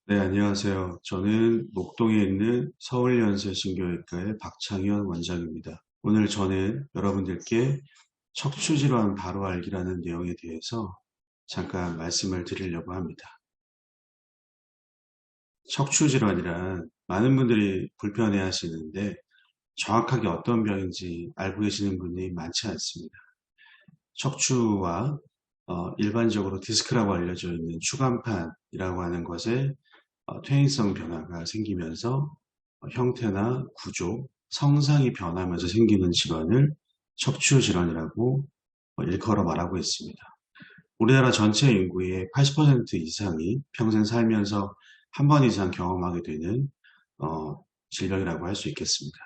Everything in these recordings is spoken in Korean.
네, 안녕하세요. 저는 목동에 있는 서울연세신경외과의 박창현 원장입니다. 오늘 저는 여러분들께 척추질환 바로 알기라는 내용에 대해서 잠깐 말씀을 드리려고 합니다. 척추질환이란 많은 분들이 불편해 하시는데 정확하게 어떤 병인지 알고 계시는 분이 많지 않습니다. 척추와 일반적으로 디스크라고 알려져 있는 추간판이라고 하는 것에 퇴행성 변화가 생기면서 형태나 구조, 성상이 변하면서 생기는 질환을 척추질환이라고 일컬어 말하고 있습니다. 우리나라 전체 인구의 80% 이상이 평생 살면서 한 번 이상 경험하게 되는 질병이라고 할 수 있겠습니다.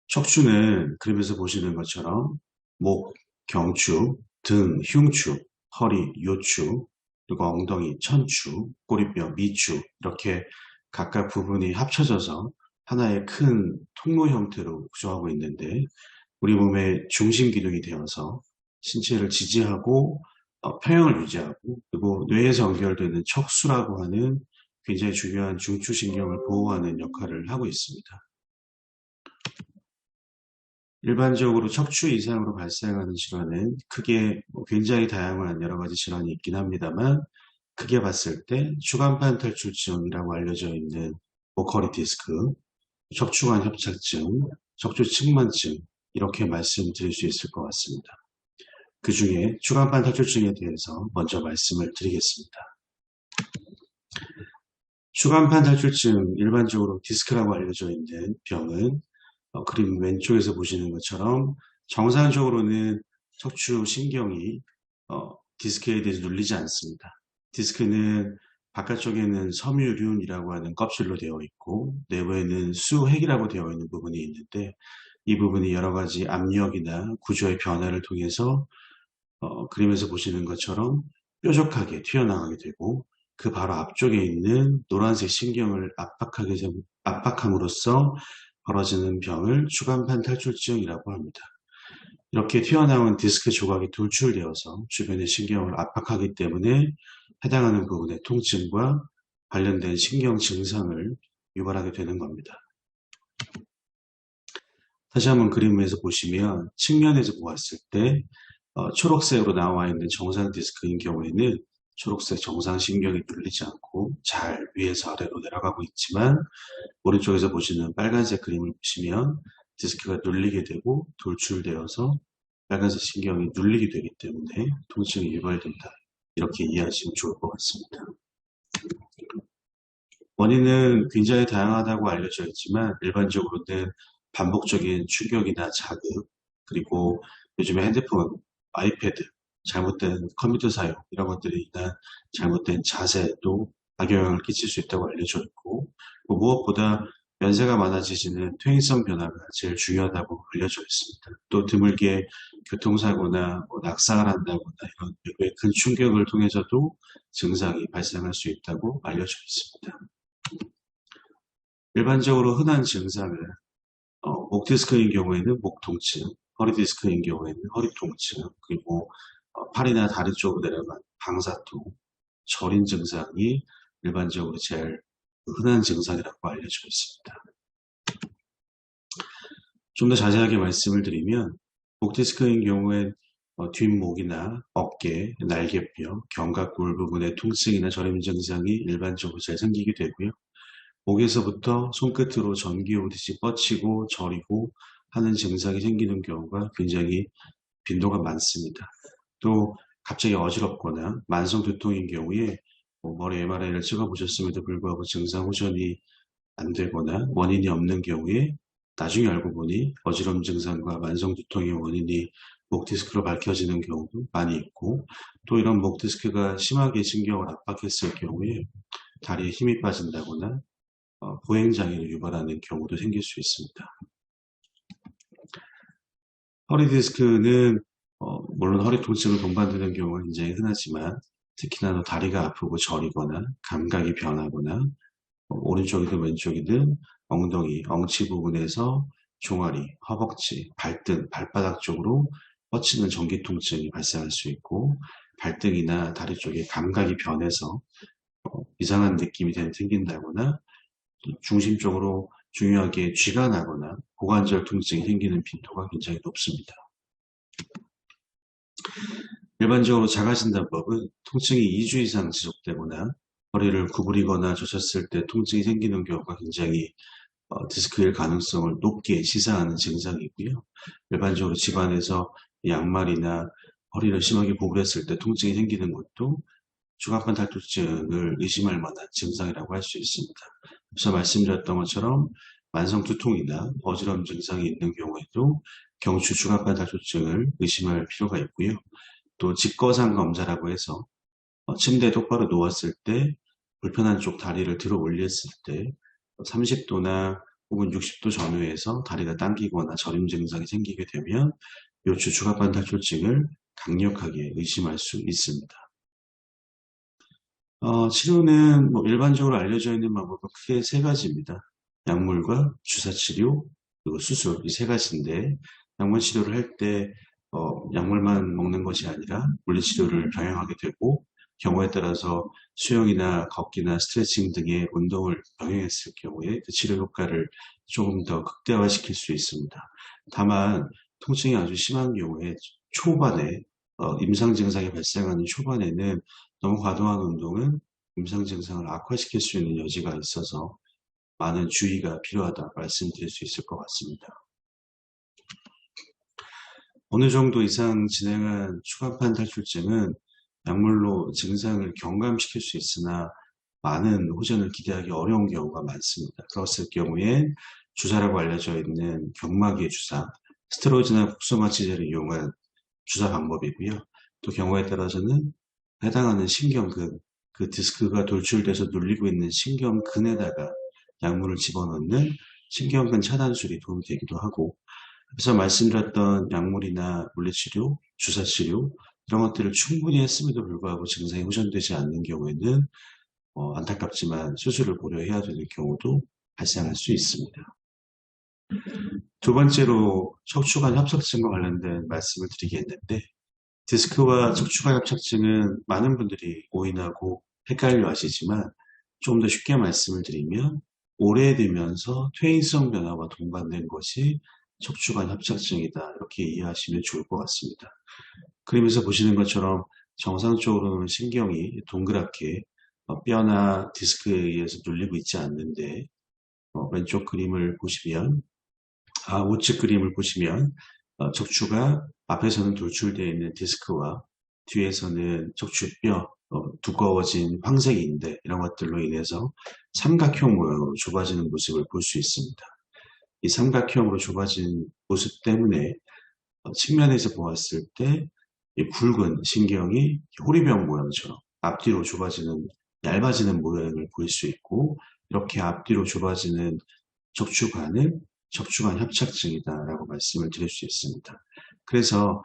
척추는 그림에서 보시는 것처럼 목, 경추, 등, 흉추, 허리, 요추, 그리고 엉덩이, 천추, 꼬리뼈, 미추 이렇게 각각 부분이 합쳐져서 하나의 큰 통로 형태로 구조하고 있는데 우리 몸의 중심 기둥이 되어서 신체를 지지하고 평형을 유지하고 그리고 뇌에서 연결되는 척수라고 하는 굉장히 중요한 중추신경을 보호하는 역할을 하고 있습니다. 일반적으로 척추 이상으로 발생하는 질환은 크게 굉장히 다양한 여러 가지 질환이 있긴 합니다만 크게 봤을 때 추간판 탈출증이라고 알려져 있는 모커리 디스크, 척추관 협착증, 척추 측만증 이렇게 말씀드릴 수 있을 것 같습니다. 그 중에 추간판 탈출증에 대해서 먼저 말씀을 드리겠습니다. 추간판 탈출증 일반적으로 디스크라고 알려져 있는 병은 그림 왼쪽에서 보시는 것처럼 정상적으로는 척추 신경이 디스크에 대해서 눌리지 않습니다. 디스크는 바깥쪽에는 섬유륜이라고 하는 껍질로 되어 있고 내부에는 수핵이라고 되어 있는 부분이 있는데 이 부분이 여러 가지 압력이나 구조의 변화를 통해서 그림에서 보시는 것처럼 뾰족하게 튀어나가게 되고 그 바로 앞쪽에 있는 노란색 신경을 압박함으로써 벌어지는 병을 추간판 탈출증이라고 합니다. 이렇게 튀어나온 디스크 조각이 돌출되어서 주변의 신경을 압박하기 때문에 해당하는 부분의 통증과 관련된 신경 증상을 유발하게 되는 겁니다. 다시 한번 그림에서 보시면 측면에서 보았을 때 초록색으로 나와 있는 정상 디스크인 경우에는 초록색 정상신경이 눌리지 않고 잘 위에서 아래로 내려가고 있지만 오른쪽에서 보시는 빨간색 그림을 보시면 디스크가 눌리게 되고 돌출되어서 빨간색 신경이 눌리게 되기 때문에 통증이 유발된다. 이렇게 이해하시면 좋을 것 같습니다. 원인은 굉장히 다양하다고 알려져 있지만 일반적으로는 반복적인 충격이나 자극, 그리고 요즘에 핸드폰, 아이패드, 잘못된 컴퓨터 사용 이런 것들이 인한 잘못된 자세도 악영향을 끼칠 수 있다고 알려져 있고 무엇보다 연세가 많아지시는 퇴행성 변화가 제일 중요하다고 알려져 있습니다. 또 드물게 교통사고나 낙상을 한다거나 이런 외부의 큰 충격을 통해서도 증상이 발생할 수 있다고 알려져 있습니다. 일반적으로 흔한 증상은 목 디스크인 경우에는 목 통증, 허리 디스크인 경우에는 허리 통증, 그리고 팔이나 다리 쪽으로 내려간 방사통, 저린 증상이 일반적으로 제일 흔한 증상이라고 알려져 있습니다. 좀 더 자세하게 말씀을 드리면 목 디스크인 경우엔 뒷목이나 어깨, 날개뼈, 견갑골 부분의 통증이나 저림 증상이 일반적으로 잘 생기게 되고요. 목에서부터 손끝으로 전기 오듯이 뻗치고 저리고 하는 증상이 생기는 경우가 굉장히 빈도가 많습니다. 또 갑자기 어지럽거나 만성 두통인 경우에 머리 MRI를 찍어보셨음에도 불구하고 증상 호전이 안 되거나 원인이 없는 경우에 나중에 알고 보니 어지러움 증상과 만성 두통의 원인이 목 디스크로 밝혀지는 경우도 많이 있고 또 이런 목 디스크가 심하게 신경을 압박했을 경우에 다리에 힘이 빠진다거나 보행장애를 유발하는 경우도 생길 수 있습니다. 허리 디스크는 물론 허리 통증을 동반되는 경우가 굉장히 흔하지만 특히나 다리가 아프고 저리거나 감각이 변하거나 오른쪽이든 왼쪽이든 엉덩이, 엉치 부분에서 종아리, 허벅지, 발등, 발바닥 쪽으로 뻗치는 전기 통증이 발생할 수 있고 발등이나 다리 쪽에 감각이 변해서 이상한 느낌이 생긴다거나 중심적으로 중요하게 쥐가 나거나 고관절 통증이 생기는 빈도가 굉장히 높습니다. 일반적으로 자가진단법은 통증이 2주 이상 지속되거나 허리를 구부리거나 젖혔을 때 통증이 생기는 경우가 굉장히 디스크일 가능성을 높게 시사하는 증상이고요. 일반적으로 집안에서 양말이나 허리를 심하게 구부렸을 때 통증이 생기는 것도 주간판 탈출증을 의심할 만한 증상이라고 할 수 있습니다. 앞서 말씀드렸던 것처럼 만성 두통이나 어지러움 증상이 있는 경우에도 경추 주간판 탈출증을 의심할 필요가 있고요. 또 직거상 검사라고 해서 침대에 똑바로 누웠을 때 불편한 쪽 다리를 들어 올렸을 때 30도나 혹은 60도 전후에서 다리가 당기거나 저림 증상이 생기게 되면 요추 주간판 탈출증을 강력하게 의심할 수 있습니다. 치료는 일반적으로 알려져 있는 방법은 크게 세 가지입니다. 약물과 주사치료, 그리고 수술, 이 세 가지인데, 약물 치료를 할 때, 약물만 먹는 것이 아니라 물리치료를 병행하게 되고, 경우에 따라서 수영이나 걷기나 스트레칭 등의 운동을 병행했을 경우에 그 치료 효과를 조금 더 극대화시킬 수 있습니다. 다만, 통증이 아주 심한 경우에 초반에, 임상 증상이 발생하는 초반에는 너무 과도한 운동은 임상 증상을 악화시킬 수 있는 여지가 있어서 많은 주의가 필요하다 말씀드릴 수 있을 것 같습니다. 어느 정도 이상 진행한 추간판 탈출증은 약물로 증상을 경감시킬 수 있으나 많은 호전을 기대하기 어려운 경우가 많습니다. 그랬을 경우에 주사라고 알려져 있는 경막의 주사, 스테로이드나 국소마취제를 이용한 주사 방법이고요. 또 경우에 따라서는 해당하는 신경근, 그 디스크가 돌출돼서 눌리고 있는 신경근에다가 약물을 집어넣는 신경근 차단술이 도움되기도 하고, 그래서 말씀드렸던 약물이나 물리치료, 주사치료 이런 것들을 충분히 했음에도 불구하고 증상이 호전되지 않는 경우에는 안타깝지만 수술을 고려해야 되는 경우도 발생할 수 있습니다. 두 번째로 척추관 협착증과 관련된 말씀을 드리겠는데, 디스크와 척추관 협착증은 많은 분들이 오인하고 헷갈려 하시지만 좀 더 쉽게 말씀을 드리면 오래되면서 퇴행성 변화와 동반된 것이 척추관 협착증이다, 이렇게 이해하시면 좋을 것 같습니다. 그림에서 보시는 것처럼 정상적으로는 신경이 동그랗게 뼈나 디스크에 의해서 눌리고 있지 않는데 왼쪽 그림을 보시면 우측 그림을 보시면 척추가 앞에서는 돌출되어 있는 디스크와 뒤에서는 척추뼈, 두꺼워진 황색인대 이런 것들로 인해서 삼각형 모양으로 좁아지는 모습을 볼 수 있습니다. 이 삼각형으로 좁아진 모습 때문에 측면에서 보았을 때 이 굵은 신경이 호리병 모양처럼 앞뒤로 좁아지는 얇아지는 모양을 보일 수 있고, 이렇게 앞뒤로 좁아지는 척추관을 척추관 협착증이다라고 말씀을 드릴 수 있습니다. 그래서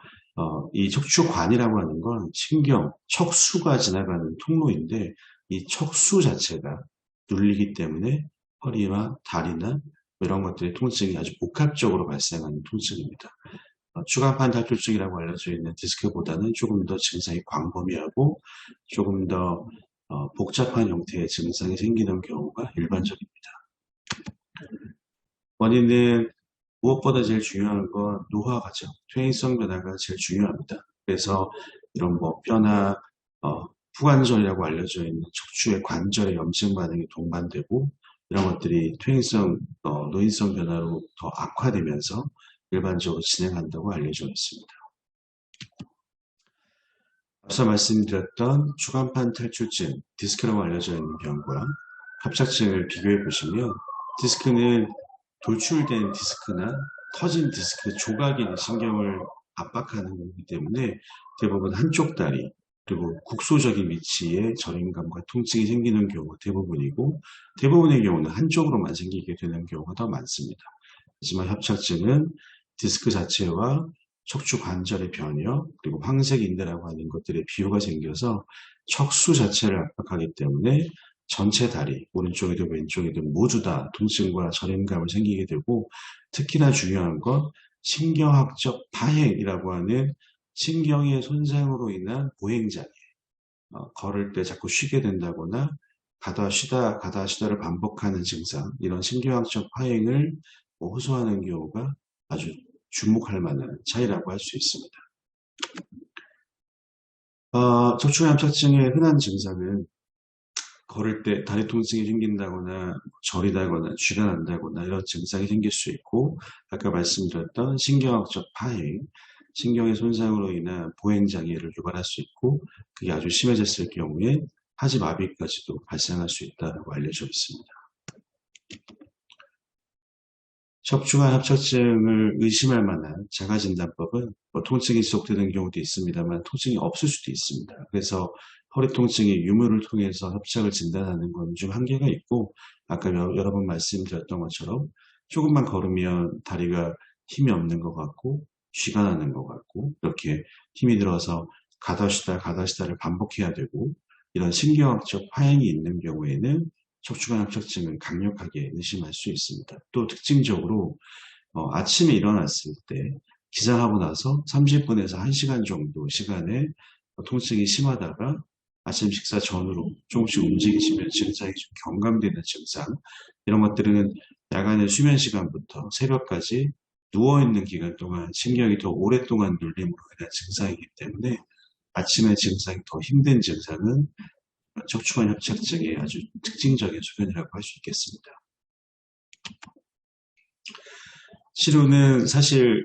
이 척추관이라고 하는 건 신경, 척수가 지나가는 통로인데 이 척수 자체가 눌리기 때문에 허리와 다리나 이런 것들의 통증이 아주 복합적으로 발생하는 통증입니다. 추간판 탈출증이라고 알려져 있는 디스크보다는 조금 더 증상이 광범위하고 조금 더 복잡한 형태의 증상이 생기는 경우가 일반적입니다. 원인은 무엇보다 제일 중요한 건 노화 과정, 퇴행성 변화가 제일 중요합니다. 그래서 이런 뼈나 후관절이라고 알려져 있는 척추의 관절의 염증 반응이 동반되고 이런 것들이 퇴행성, 노인성 변화로 더 악화되면서 일반적으로 진행한다고 알려져 있습니다. 앞서 말씀드렸던 추간판 탈출증, 디스크라고 알려져 있는 병과 협착증을 비교해 보시면 디스크는 돌출된 디스크나 터진 디스크 조각의 신경을 압박하는 거기 때문에 대부분 한쪽 다리 그리고 국소적인 위치에 저림감과 통증이 생기는 경우가 대부분이고, 대부분의 경우는 한쪽으로만 생기게 되는 경우가 더 많습니다. 하지만 협착증은 디스크 자체와 척추 관절의 변형 그리고 황색인대라고 하는 것들의 비호가 생겨서 척수 자체를 압박하기 때문에 전체 다리, 오른쪽이든 왼쪽이든 모두 다 통증과 저림감을 생기게 되고, 특히나 중요한 건 신경학적 파행이라고 하는 신경의 손상으로 인한 보행장애, 걸을 때 자꾸 쉬게 된다거나 가다 쉬다 가다 쉬다를 반복하는 증상, 이런 신경학적 파행을 호소하는 경우가 아주 주목할 만한 차이라고 할 수 있습니다. 척추관 협착증의 흔한 증상은 걸을 때 다리 통증이 생긴다거나 저리다거나 쥐가 난다거나 이런 증상이 생길 수 있고, 아까 말씀드렸던 신경학적 파행, 신경의 손상으로 인한 보행장애를 유발할 수 있고, 그게 아주 심해졌을 경우에 하지마비까지도 발생할 수 있다고 알려져 있습니다. 척추관 협착증을 의심할 만한 자가진단법은 통증이 지속되는 경우도 있습니다만 통증이 없을 수도 있습니다. 그래서 허리 통증이 유무를 통해서 협착을 진단하는 건 좀 한계가 있고, 아까 여러 번 말씀드렸던 것처럼 조금만 걸으면 다리가 힘이 없는 것 같고 쥐가 나는 것 같고 이렇게 힘이 들어서 가다 쉬다를 반복해야 되고, 이런 신경학적 파행이 있는 경우에는 척추관 협착증을 강력하게 의심할 수 있습니다. 또 특징적으로 아침에 일어났을 때 기상하고 나서 30분에서 1시간 정도 시간에 통증이 심하다가 아침 식사 전후로 조금씩 움직이시면 증상이 좀 경감되는 증상, 이런 것들은 야간의 수면 시간부터 새벽까지 누워있는 기간 동안 신경이 더 오랫동안 눌림으로 인한 증상이기 때문에 아침에 증상이 더 힘든 증상은 척추관 협착증의 아주 특징적인 소견이라고 할 수 있겠습니다. 치료는 사실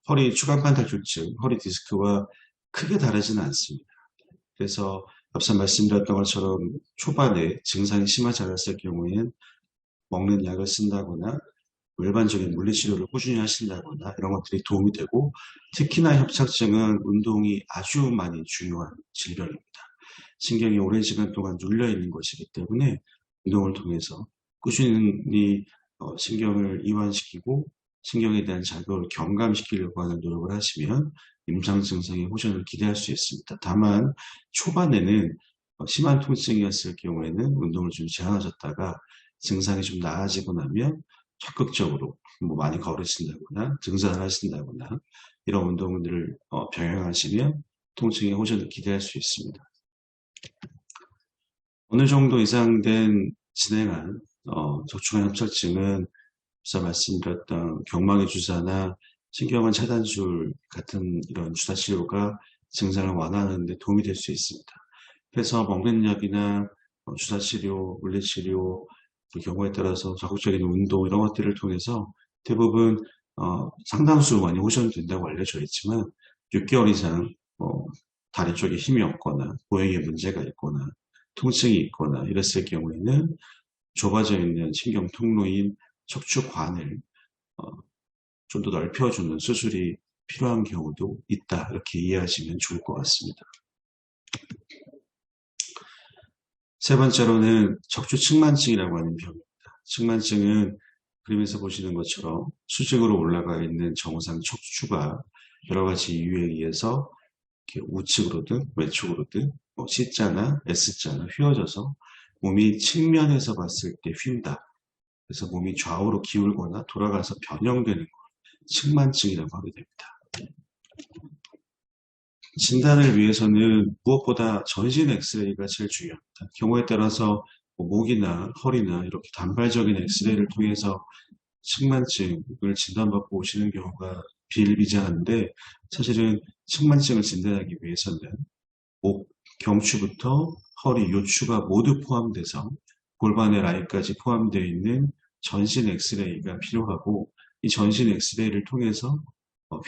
허리 추간판 탈출증, 허리 디스크와 크게 다르지는 않습니다. 그래서 앞서 말씀드렸던 것처럼 초반에 증상이 심하지 않았을 경우에는 먹는 약을 쓴다거나 일반적인 물리치료를 꾸준히 하신다거나 이런 것들이 도움이 되고, 특히나 협착증은 운동이 아주 많이 중요한 질병입니다. 신경이 오랜 시간 동안 눌려있는 것이기 때문에 운동을 통해서 꾸준히 신경을 이완시키고 신경에 대한 자극을 경감시키려고 하는 노력을 하시면 임상 증상의 호전을 기대할 수 있습니다. 다만 초반에는 심한 통증이었을 경우에는 운동을 좀 제한하셨다가 증상이 좀 나아지고 나면 적극적으로 많이 걸으신다거나 등산을 하신다거나 이런 운동들을 병행하시면 통증의 호전을 기대할 수 있습니다. 어느 정도 이상 된 진행한 척추관 협착증은 앞서 말씀드렸던 경막의 주사나 신경관 차단술 같은 이런 주사 치료가 증상을 완화하는 데 도움이 될 수 있습니다. 그래서 먹는 약이나 주사 치료, 물리치료, 그 경우에 따라서 적극적인 운동 이런 것들을 통해서 대부분 상당수 많이 호전된다고 알려져 있지만 6개월 이상 다리 쪽에 힘이 없거나 보행에 문제가 있거나 통증이 있거나 이랬을 경우에는 좁아져 있는 신경 통로인 척추관을 좀 더 넓혀주는 수술이 필요한 경우도 있다, 이렇게 이해하시면 좋을 것 같습니다. 세 번째로는 척추측만증이라고 하는 병입니다. 측만증은 그림에서 보시는 것처럼 수직으로 올라가 있는 정상 척추가 여러 가지 이유에 의해서 이렇게 우측으로든 외측으로든 C자나 S자나 휘어져서 몸이 측면에서 봤을 때 휜다. 그래서 몸이 좌우로 기울거나 돌아가서 변형되는 것, 측만증이라고 하게 됩니다. 진단을 위해서는 무엇보다 전신 엑스레이가 제일 중요합니다. 경우에 따라서 목이나 허리나 이렇게 단발적인 엑스레이를 통해서 측만증을 진단받고 오시는 경우가 비일비재한데, 사실은 측만증을 진단하기 위해서는 목 경추부터 허리 요추가 모두 포함돼서 골반의 라인까지 포함되어 있는 전신 엑스레이가 필요하고, 이 전신 엑스레이를 통해서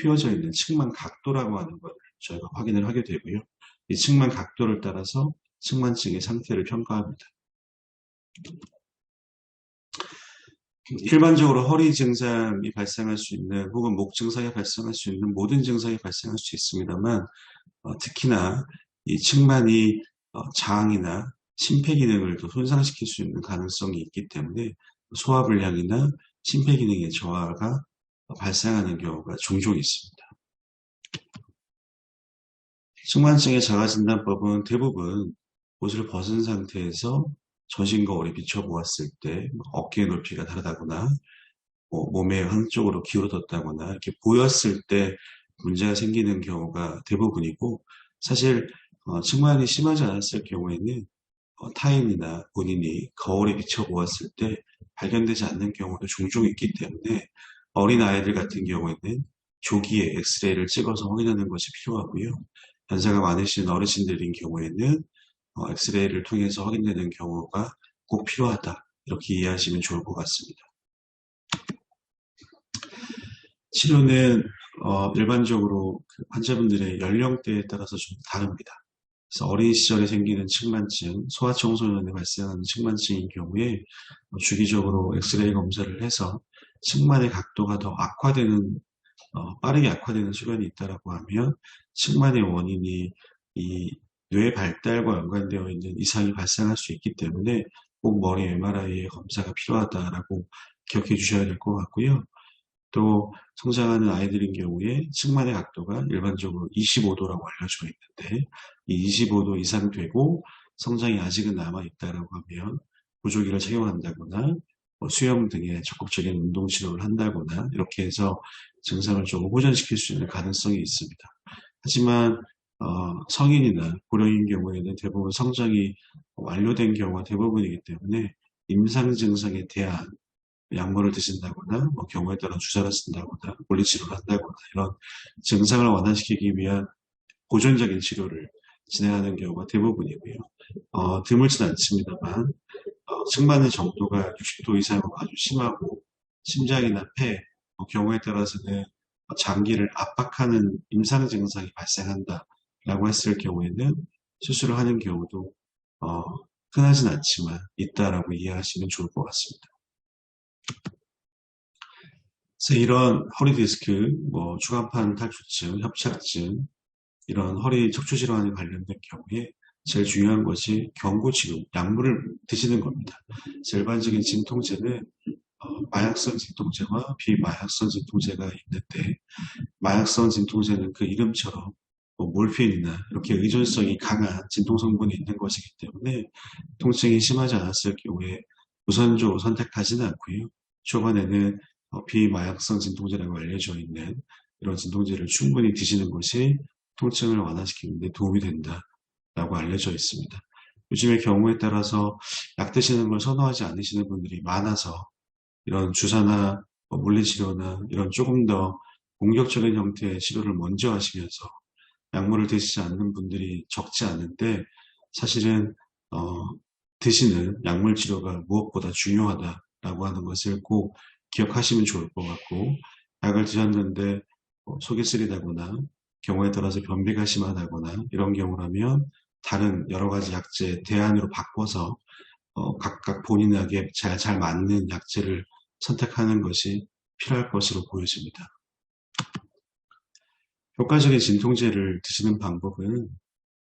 휘어져 있는 측만 각도라고 하는 것을 저희가 확인을 하게 되고요. 이 측만 각도를 따라서 측만증의 상태를 평가합니다. 일반적으로 허리 증상이 발생할 수 있는 혹은 목 증상이 발생할 수 있는 모든 증상이 발생할 수 있습니다만 특히나 이 측만이 장이나 심폐기능을 더 손상시킬 수 있는 가능성이 있기 때문에 소화불량이나 심폐기능의 저하가 발생하는 경우가 종종 있습니다. 측만증의 자가진단법은 대부분 옷을 벗은 상태에서 전신 거울에 비춰보았을 때 어깨 높이가 다르다거나 몸의 한쪽으로 기울어졌다거나 이렇게 보였을 때 문제가 생기는 경우가 대부분이고, 사실 측만이 심하지 않았을 경우에는 타인이나 본인이 거울에 비춰보았을 때 발견되지 않는 경우도 종종 있기 때문에 어린 아이들 같은 경우에는 조기에 엑스레이를 찍어서 확인하는 것이 필요하고요. 연세가 많으신 어르신들인 경우에는 엑스레이를 통해서 확인되는 경우가 꼭 필요하다. 이렇게 이해하시면 좋을 것 같습니다. 치료는 일반적으로 그 환자분들의 연령대에 따라서 좀 다릅니다. 그래서 어린 시절에 생기는 측만증, 소아청소년에 발생하는 측만증인 경우에 주기적으로 엑스레이 검사를 해서 측만의 각도가 더 빠르게 악화되는 수련이 있다라고 하면 측만의 원인이 이 뇌 발달과 연관되어 있는 이상이 발생할 수 있기 때문에 꼭 머리 MRI의 검사가 필요하다라고 기억해 주셔야 될 것 같고요. 또 성장하는 아이들인 경우에 측만의 각도가 일반적으로 25도라고 알려져 있는데 이 25도 이상 되고 성장이 아직은 남아있다라고 하면 보조기를 착용한다거나 수영 등의 적극적인 운동 치료를 한다거나 이렇게 해서 증상을 조금 호전시킬 수 있는 가능성이 있습니다. 하지만 성인이나 고령인 경우에는 대부분 성장이 완료된 경우가 대부분이기 때문에 임상 증상에 대한 약물을 드신다거나 경우에 따라 주사를 쓴다거나 물리치료를 한다거나 이런 증상을 완화시키기 위한 보존적인 치료를 진행하는 경우가 대부분이고요. 드물진 않습니다만 측만의 정도가 60도 이상으로 아주 심하고 심장이나 폐, 경우에 따라서는 장기를 압박하는 임상 증상이 발생한다라고 했을 경우에는 수술을 하는 경우도 흔하진 않지만 있다라고 이해하시면 좋을 것 같습니다. 그래서 이런 허리 디스크, 추간판 탈출증, 협착증, 이런 허리 척추 질환에 관련된 경우에 제일 중요한 것이 경구치료, 약물을 드시는 겁니다. 일반적인 진통제는 마약성 진통제와 비마약성 진통제가 있는데 마약성 진통제는 그 이름처럼 몰핀이나 이렇게 의존성이 강한 진통 성분이 있는 것이기 때문에 통증이 심하지 않았을 경우에 우선적으로 선택하지는 않고요. 초반에는 비마약성 진통제라고 알려져 있는 이런 진통제를 충분히 드시는 것이 통증을 완화시키는 데 도움이 된다라고 알려져 있습니다. 요즘의 경우에 따라서 약 드시는 걸 선호하지 않으시는 분들이 많아서 이런 주사나 물리치료나 이런 조금 더 공격적인 형태의 치료를 먼저 하시면서 약물을 드시지 않는 분들이 적지 않은데 사실은 드시는 약물 치료가 무엇보다 중요하다라고 하는 것을 꼭 기억하시면 좋을 것 같고 약을 드셨는데 속이 쓰리다거나 경우에 따라서 변비가 심하다거나 이런 경우라면 다른 여러 가지 약제 대안으로 바꿔서 각각 본인에게 잘 맞는 약제를 선택하는 것이 필요할 것으로 보여집니다. 효과적인 진통제를 드시는 방법은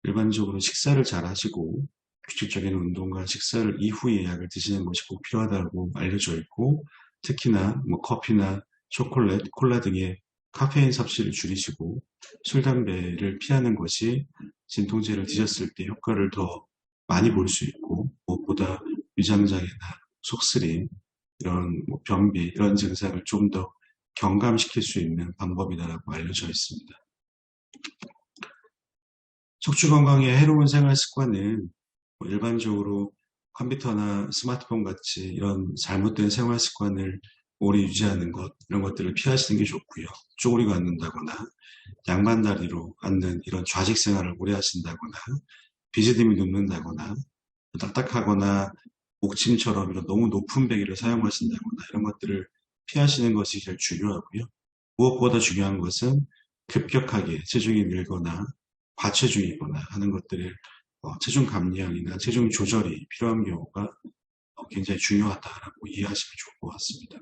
일반적으로 식사를 잘 하시고 규칙적인 운동과 식사를 이후에 약을 드시는 것이 꼭 필요하다고 알려져 있고 특히나 커피나 초콜릿, 콜라 등의 카페인 섭취를 줄이시고 술, 담배를 피하는 것이 진통제를 드셨을 때 효과를 더 많이 볼 수 있고 무엇보다 위장장애나 속쓰림, 이런 변비, 이런 증상을 좀 더 경감시킬 수 있는 방법이다라고 알려져 있습니다. 척추 건강에 해로운 생활 습관은 일반적으로 컴퓨터나 스마트폰 같이 이런 잘못된 생활 습관을 오래 유지하는 것, 이런 것들을 피하시는 게 좋고요. 쪼그리고 앉는다거나 양반다리로 앉는 이런 좌식 생활을 오래 하신다거나 비스듬히 눕는다거나 딱딱하거나 목침처럼 이런 너무 높은 베개를 사용하신다거나 이런 것들을 피하시는 것이 제일 중요하고요. 무엇보다 중요한 것은 급격하게 체중이 늘거나 과체중이거나 하는 것들을 체중 감량이나 체중 조절이 필요한 경우가 굉장히 중요하다라고 이해하시면 좋을 것 같습니다.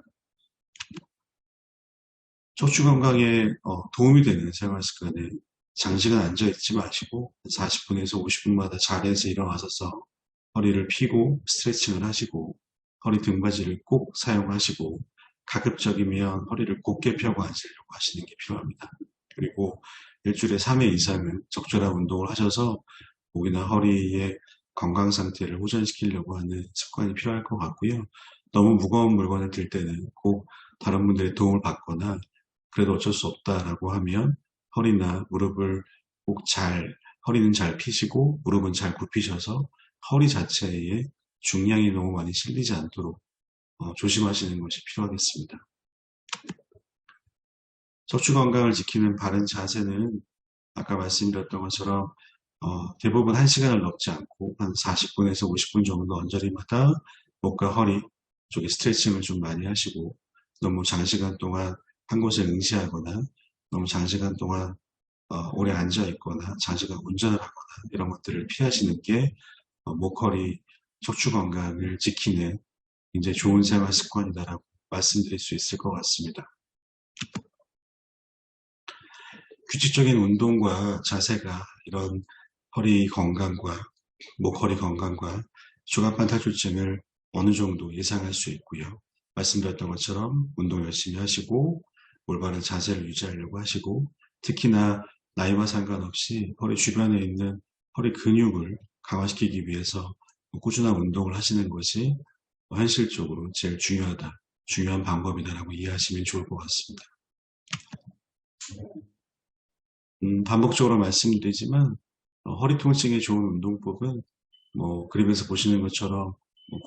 척추 건강에 도움이 되는 생활 습관은 장시간 앉아 있지 마시고 40분에서 50분마다 자리에서 일어나셔서 허리를 펴고 스트레칭을 하시고 허리 등받이를 꼭 사용하시고 가급적이면 허리를 곧게 펴고 앉으려고 하시는 게 필요합니다. 그리고 일주일에 3회 이상은 적절한 운동을 하셔서 목이나 허리의 건강 상태를 호전시키려고 하는 습관이 필요할 것 같고요. 너무 무거운 물건을 들 때는 꼭 다른 분들의 도움을 받거나 그래도 어쩔 수 없다라고 하면 허리나 무릎을 허리는 잘 펴시고 무릎은 잘 굽히셔서 허리 자체에 중량이 너무 많이 실리지 않도록 조심하시는 것이 필요하겠습니다. 척추 건강을 지키는 바른 자세는 아까 말씀드렸던 것처럼 대부분 1시간을 넘지 않고 한 40분에서 50분 정도 언저리마다 목과 허리 쪽에 스트레칭을 좀 많이 하시고, 너무 장시간 동안 한 곳에 응시하거나 너무 장시간 동안 오래 앉아 있거나 장시간 운전을 하거나 이런 것들을 피하시는 게 목, 허리, 척추 건강을 지키는 굉장히 좋은 생활 습관이다라고 말씀드릴 수 있을 것 같습니다. 규칙적인 운동과 자세가 이런 허리 건강과 목, 허리 건강과 조간판 탈출증을 어느 정도 예상할 수 있고요. 말씀드렸던 것처럼 운동 열심히 하시고 올바른 자세를 유지하려고 하시고, 특히나 나이와 상관없이 허리 주변에 있는 허리 근육을 강화시키기 위해서 꾸준한 운동을 하시는 것이 현실적으로 제일 중요한 방법이다라고 이해하시면 좋을 것 같습니다. 반복적으로 말씀드리지만 허리 통증에 좋은 운동법은 그림에서 보시는 것처럼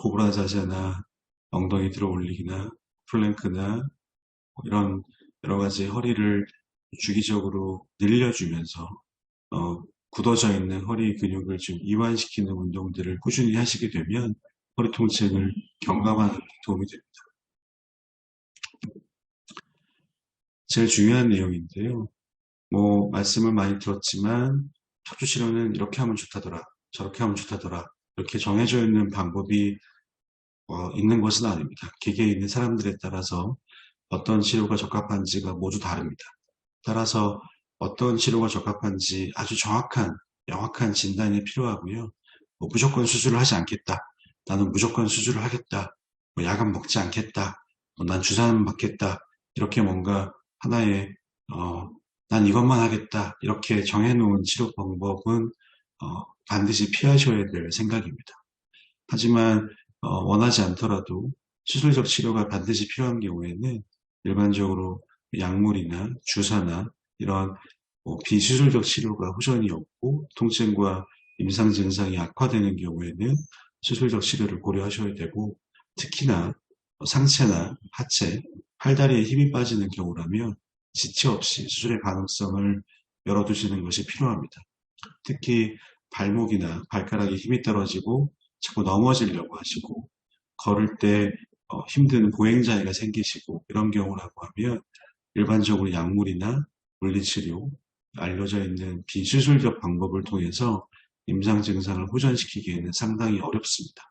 코브라 자세나 엉덩이 들어 올리기나 플랭크나 이런 여러 가지 허리를 주기적으로 늘려주면서 굳어져 있는 허리 근육을 좀 이완시키는 운동들을 꾸준히 하시게 되면 허리 통증을 경감하는 데 도움이 됩니다. 제일 중요한 내용인데요. 말씀을 많이 들었지만 척추 치료는 이렇게 하면 좋다더라, 저렇게 하면 좋다더라, 이렇게 정해져 있는 방법이 있는 것은 아닙니다. 개개에 있는 사람들에 따라서 어떤 치료가 적합한지가 모두 다릅니다. 따라서 어떤 치료가 적합한지 아주 명확한 진단이 필요하고요. 무조건 수술을 하지 않겠다, 나는 무조건 수술을 하겠다, 약은 먹지 않겠다, 난 주사는 맞겠다, 이렇게 뭔가 하나의 난 이것만 하겠다 이렇게 정해놓은 치료 방법은 반드시 피하셔야 될 생각입니다. 하지만 원하지 않더라도 수술적 치료가 반드시 필요한 경우에는 일반적으로 약물이나 주사나 이런 비수술적 치료가 호전이 없고 통증과 임상 증상이 악화되는 경우에는 수술적 치료를 고려하셔야 되고, 특히나 상체나 하체, 팔다리에 힘이 빠지는 경우라면 지체 없이 수술의 가능성을 열어두시는 것이 필요합니다. 특히 발목이나 발가락에 힘이 떨어지고 자꾸 넘어지려고 하시고 걸을 때 힘든 보행장애가 생기시고 이런 경우라고 하면 일반적으로 약물이나 물리치료, 알려져 있는 비수술적 방법을 통해서 임상 증상을 호전시키기에는 상당히 어렵습니다.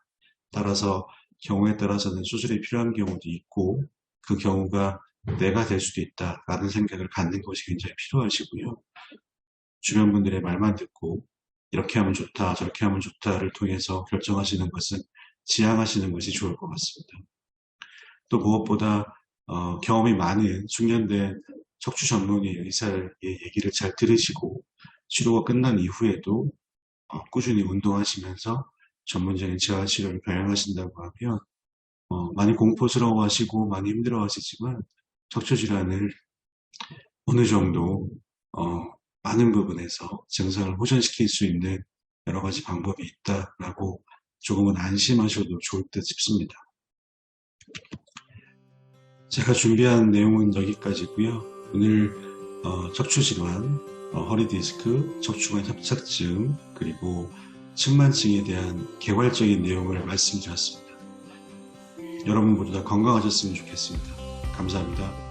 따라서 경우에 따라서는 수술이 필요한 경우도 있고 그 경우가 내가 될 수도 있다라는 생각을 갖는 것이 굉장히 필요하시고요. 주변 분들의 말만 듣고 이렇게 하면 좋다, 저렇게 하면 좋다를 통해서 결정하시는 것은 지양하시는 것이 좋을 것 같습니다. 또 무엇보다 경험이 많은 숙련된 척추 전문의 의사의 얘기를 잘 들으시고 치료가 끝난 이후에도 꾸준히 운동하시면서 전문적인 재활치료를 병행하신다고 하면 많이 공포스러워하시고 많이 힘들어하시지만 척추질환을 어느 정도 많은 부분에서 증상을 호전시킬 수 있는 여러 가지 방법이 있다라고 조금은 안심하셔도 좋을 듯 싶습니다. 제가 준비한 내용은 여기까지고요. 오늘 척추질환, 허리디스크, 척추관 협착증, 그리고 측만증에 대한 개괄적인 내용을 말씀드렸습니다. 여러분 모두 다 건강하셨으면 좋겠습니다. 감사합니다.